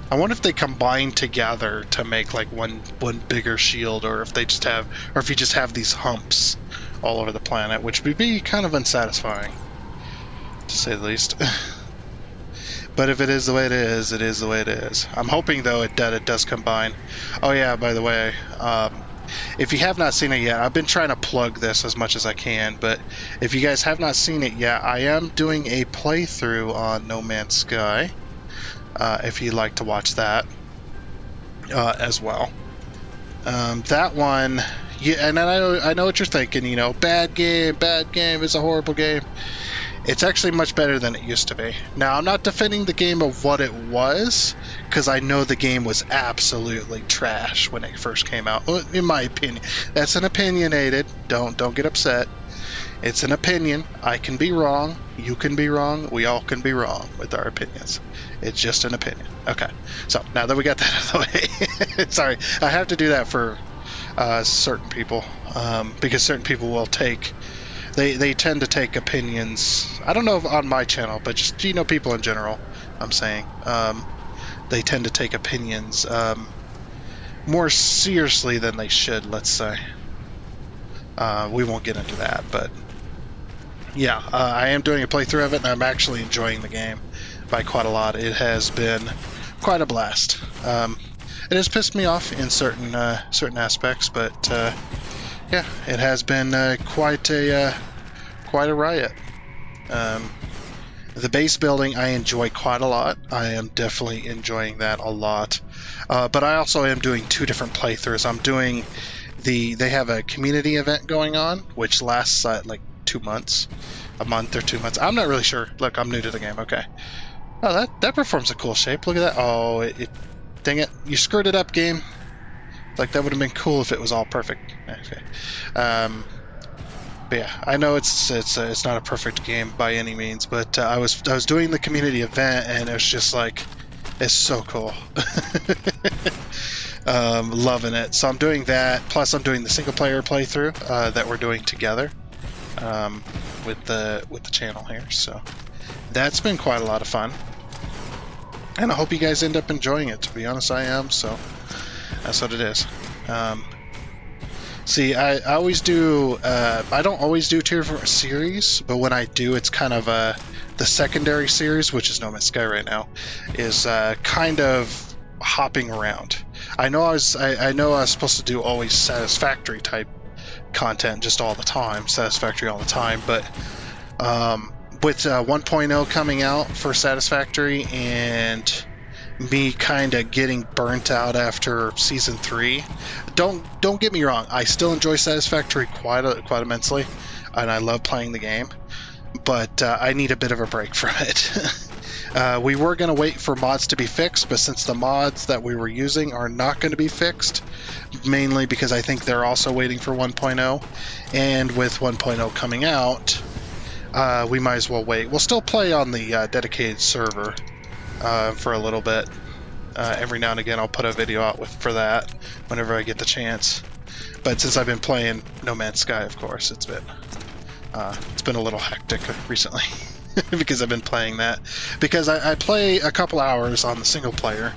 I wonder if they combine together to make like one bigger shield, or if they just have, or if you just have these humps all over the planet, which would be kind of unsatisfying, to say the least. But if it is the way it is, it is the way it is. I'm hoping though that it does combine. Oh yeah, by the way, if you have not seen it yet, I've been trying to plug this as much as I can, but if you guys have not seen it yet, I am doing a playthrough on No Man's Sky. If you'd like to watch that as well. That one, yeah, and I know what you're thinking, you know, bad game, it's a horrible game. It's actually much better than it used to be. Now, I'm not defending the game of what it was, because I know the game was absolutely trash when it first came out, in my opinion. That's an opinionated, don't get upset. It's an opinion. I can be wrong, you can be wrong, we all can be wrong with our opinions. It's just an opinion. Okay, so now that we got that out of the way, sorry, I have to do that for certain people, because certain people will take... They tend to take opinions, I don't know if on my channel, but just, you know, people in general, I'm saying, they tend to take opinions more seriously than they should, let's say. We won't get into that, but yeah, I am doing a playthrough of it, and I'm actually enjoying the game by quite a lot. It has been quite a blast. It has pissed me off in certain aspects, but yeah, it has been quite a riot. The base building I enjoy quite a lot. I am definitely enjoying that a lot. But I also am doing two different playthroughs. I'm doing they have a community event going on, which lasts like 2 months, a month or 2 months. I'm not really sure. Look, I'm new to the game. Okay. Oh, that performs a cool shape. Look at that. Oh, dang it! You screwed it up, game. Like, that would have been cool if it was all perfect. Okay. But yeah, I know it's not a perfect game by any means, but I was doing the community event, and it was just like, it's so cool. Loving it. So I'm doing that. Plus, I'm doing the single player playthrough that we're doing together with the channel here. So that's been quite a lot of fun, and I hope you guys end up enjoying it. To be honest, I am. So that's what it is. See, I always do. I don't always do tier for a series, but when I do, it's kind of the secondary series, which is No Man's Sky right now, is kind of hopping around. I know I was supposed to do always satisfactory type content just all the time, satisfactory all the time, but with 1.0 coming out for satisfactory and me kind of getting burnt out after season 3. Don't get me wrong, I still enjoy satisfactory quite immensely, and I love playing the game, but I need a bit of a break from it. We were going to wait for mods to be fixed, but since the mods that we were using are not going to be fixed, mainly because I think they're also waiting for 1.0, and with 1.0 coming out, we might as well wait. We'll still play on the dedicated server for a little bit. Every now and again I'll put a video out for that whenever I get the chance. But since I've been playing No Man's Sky, of course, it's been a little hectic recently because I've been playing that. Because I play a couple hours on the single player,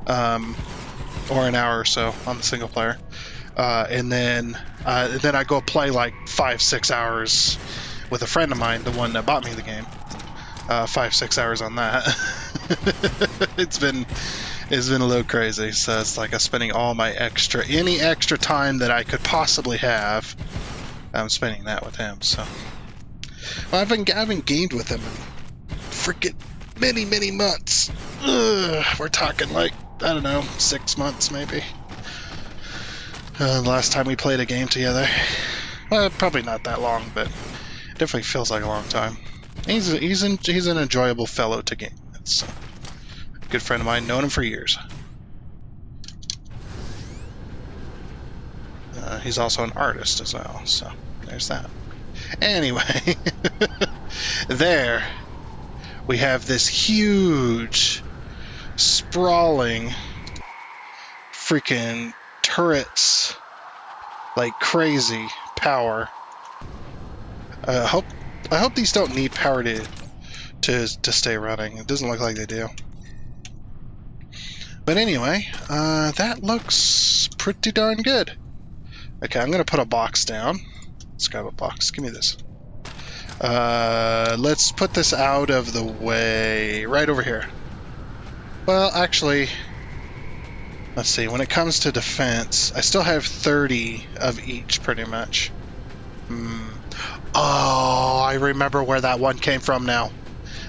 or an hour or so on the single player, and then I go play like 5-6 hours with a friend of mine, the one that bought me the game. 5-6 hours on that. It's been a little crazy. So it's like I'm spending all my any extra time that I could possibly have. I'm spending that with him. So I haven't gamed with him in freaking many months. We're talking like, I don't know, 6 months maybe. The last time we played a game together. Well, probably not that long, but it definitely feels like a long time. He's an enjoyable fellow to game. It's a good friend of mine, known him for years. He's also an artist as well, so there's that. Anyway, there we have this huge, sprawling, freaking turrets, like crazy power. I hope these don't need power to stay running. It doesn't look like they do. But anyway, that looks pretty darn good. Okay, I'm gonna put a box down. Let's grab a box. Give me this. Let's put this out of the way, right over here. Well, actually, let's see. When it comes to defense, I still have 30 of each, pretty much. Oh, I remember where that one came from now.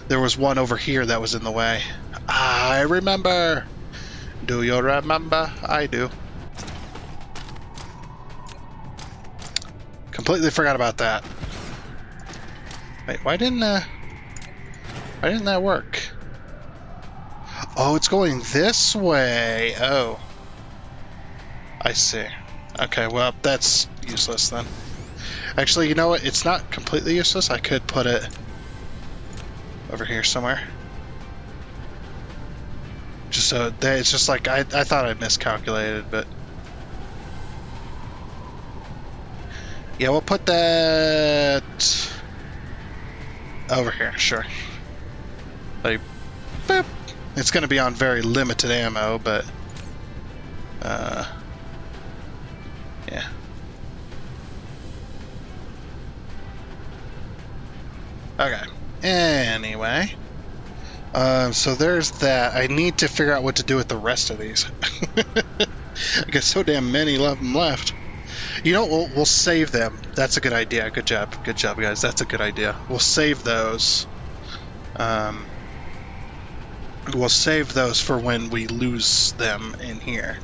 There was one over here that was in the way. I remember. Do you remember? I do. Completely forgot about that. Wait, why didn't that work? Oh, it's going this way. Oh. I see. Okay, well, that's useless then. Actually, you know what? It's not completely useless. I could put it over here somewhere. Just so that it's just like I thought I miscalculated, but yeah, we'll put that over here. Sure. Like, boop. It's going to be on very limited ammo, but yeah. Okay. Anyway, so there's that. I need to figure out what to do with the rest of these. I got so damn many of them left. You know, we'll save them. That's a good idea. Good job, guys. That's a good idea. We'll save those. We'll save those for when we lose them in here.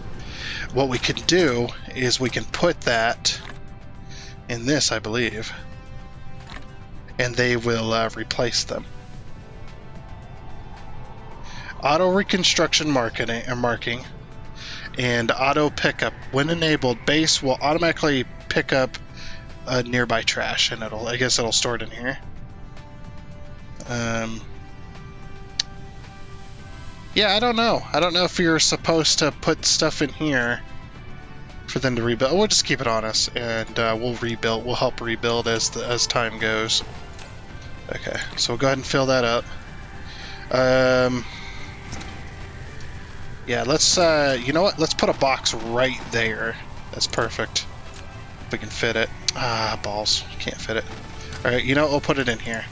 What we can do is we can put that in this, I believe, and they will replace them. Auto reconstruction marking. and auto pickup. When enabled, base will automatically pick up nearby trash, and I guess it'll store it in here. Yeah, I don't know. I don't know if you're supposed to put stuff in here for them to rebuild. We'll just keep it on us, and we'll rebuild. We'll help rebuild as time goes. Okay, so we'll go ahead and fill that up. Yeah, let's, you know what? Let's put a box right there. That's perfect. If we can fit it. Ah, balls. Can't fit it. Alright, you know what? We'll put it in here.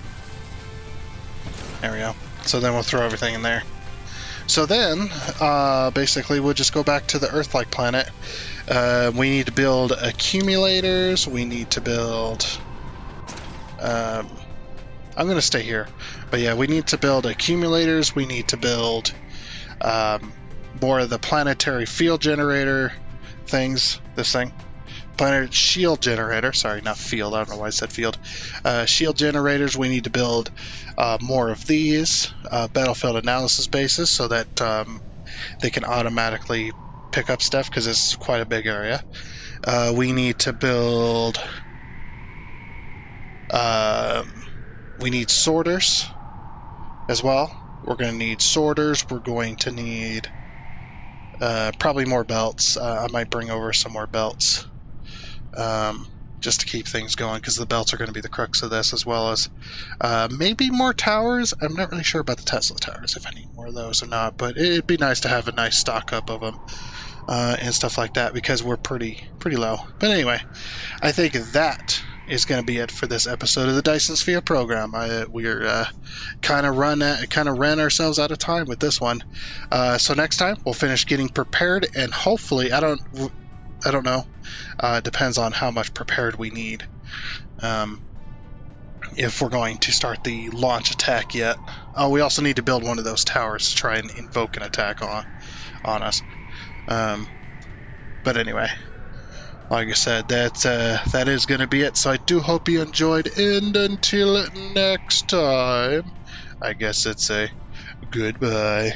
There we go. So then we'll throw everything in there. So then, basically, we'll just go back to the Earth-like planet. We need to build accumulators. We need to build... I'm going to stay here. But yeah, we need to build accumulators. We need to build more of the planetary field generator things. This thing. Planet shield generator. Sorry, not field. I don't know why I said field. Shield generators. We need to build more of these battlefield analysis bases so that they can automatically pick up stuff because it's quite a big area. We need to build... we need sorters as well. We're going to need sorters. We're going to need probably more belts. I might bring over some more belts just to keep things going because the belts are going to be the crux of this, as well as maybe more towers. I'm not really sure about the Tesla towers, if I need more of those or not, but it'd be nice to have a nice stock up of them and stuff like that because we're pretty low. But anyway, I think that is going to be it for this episode of the Dyson Sphere Program. We're kind of ran ourselves out of time with this one. So next time we'll finish getting prepared, and hopefully, I don't know. Depends on how much prepared we need. If we're going to start the launch attack yet. Oh, we also need to build one of those towers to try and invoke an attack on us. But anyway, like I said, that is going to be it. So I do hope you enjoyed, and until next time, I guess it's a goodbye.